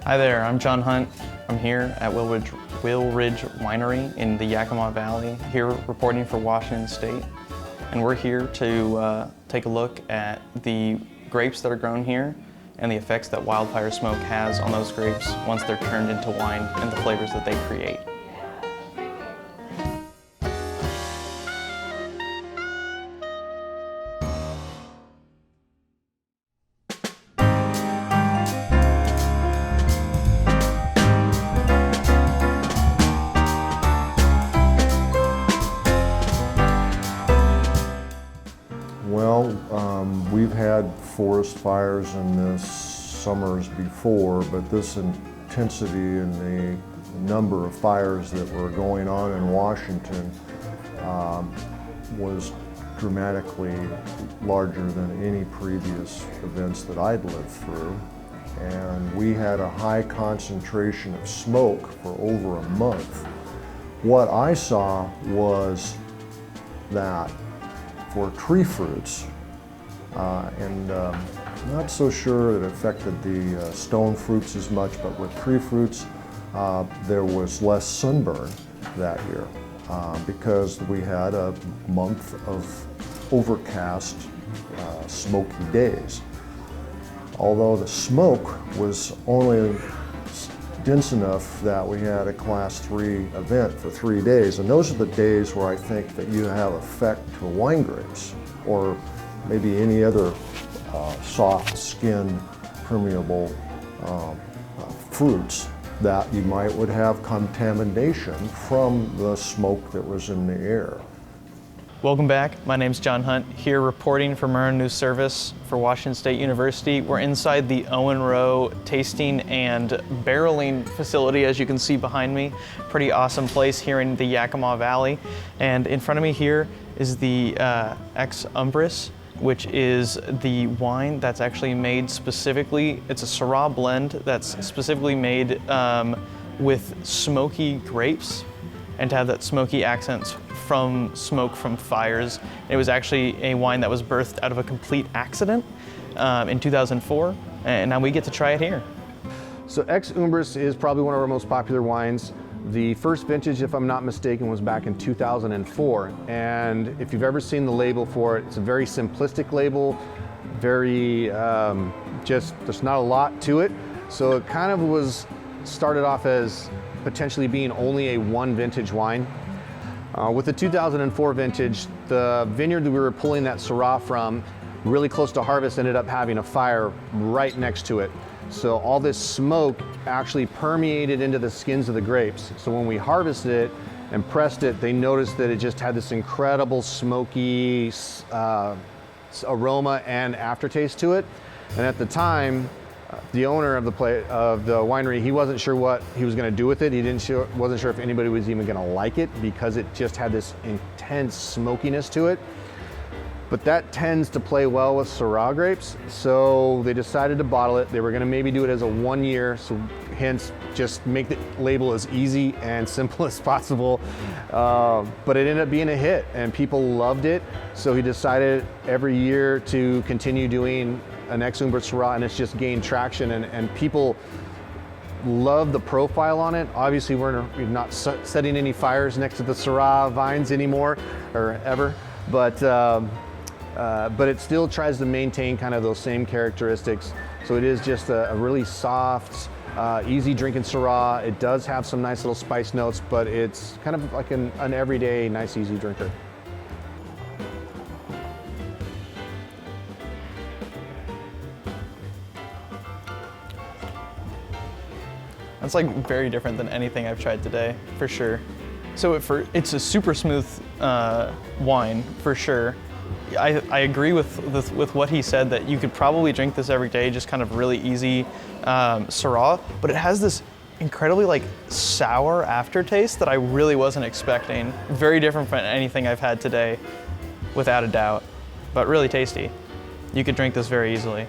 Hi there, I'm John Hunt. I'm here at Wheel Ridge Winery in the Yakima Valley, here reporting for Washington State. And we're here to take a look at the grapes that are grown here and the effects that wildfire smoke has on those grapes once they're turned into wine and the flavors that they create. We've had forest fires in this summers before, but this intensity and the number of fires that were going on in Washington was dramatically larger than any previous events that I'd lived through. And we had a high concentration of smoke for over a month. What I saw was that for tree fruits, not so sure that it affected the stone fruits as much, but with tree fruits, there was less sunburn that year because we had a month of overcast, smoky days. Although the smoke was only dense enough that we had a class 3 event for 3 days, and those are the days where I think that you have effect to wine grapes or maybe any other soft skinned permeable fruits that you would have contamination from the smoke that was in the air. Welcome back. My name's John Hunt, here reporting for Murrow News Service for Washington State University. We're inside the Murrow tasting and barreling facility, as you can see behind me. Pretty awesome place here in the Yakima Valley. And in front of me here is the Ex Umbris, which is the wine that's actually made specifically, it's a Syrah blend that's specifically made with smoky grapes, and to have that smoky accents from smoke from fires. It was actually a wine that was birthed out of a complete accident in 2004, and now we get to try it here. So Ex Umbris is probably one of our most popular wines. The first vintage, if I'm not mistaken, was back in 2004. And if you've ever seen the label for it, it's a very simplistic label, very, there's not a lot to it. So it kind of was started off as potentially being only a one vintage wine. With the 2004 vintage, the vineyard that we were pulling that Syrah from, really close to harvest, ended up having a fire right next to it. So all this smoke actually permeated into the skins of the grapes. So when we harvested it and pressed it, they noticed that it just had this incredible smoky aroma and aftertaste to it. And at the time, the owner of the winery, he wasn't sure what he was going to do with it. He wasn't sure if anybody was even going to like it because it just had this intense smokiness to it. But that tends to play well with Syrah grapes, so they decided to bottle it. They were going to maybe do it as a 1 year, so hence just make the label as easy and simple as possible. But it ended up being a hit, and people loved it. So he decided every year to continue doing an Ex Umbris Syrah, and it's just gained traction, and people love the profile on it. Obviously, we're not setting any fires next to the Syrah vines anymore, or ever, but it still tries to maintain kind of those same characteristics. So it is just a really soft, easy drinking Syrah. It does have some nice little spice notes, but it's kind of like an everyday, nice, easy drinker. It's like very different than anything I've tried today, for sure. So it's a super smooth wine, for sure. I agree with what he said, that you could probably drink this every day, just kind of really easy Syrah, but it has this incredibly like sour aftertaste that I really wasn't expecting. Very different from anything I've had today, without a doubt, but really tasty. You could drink this very easily.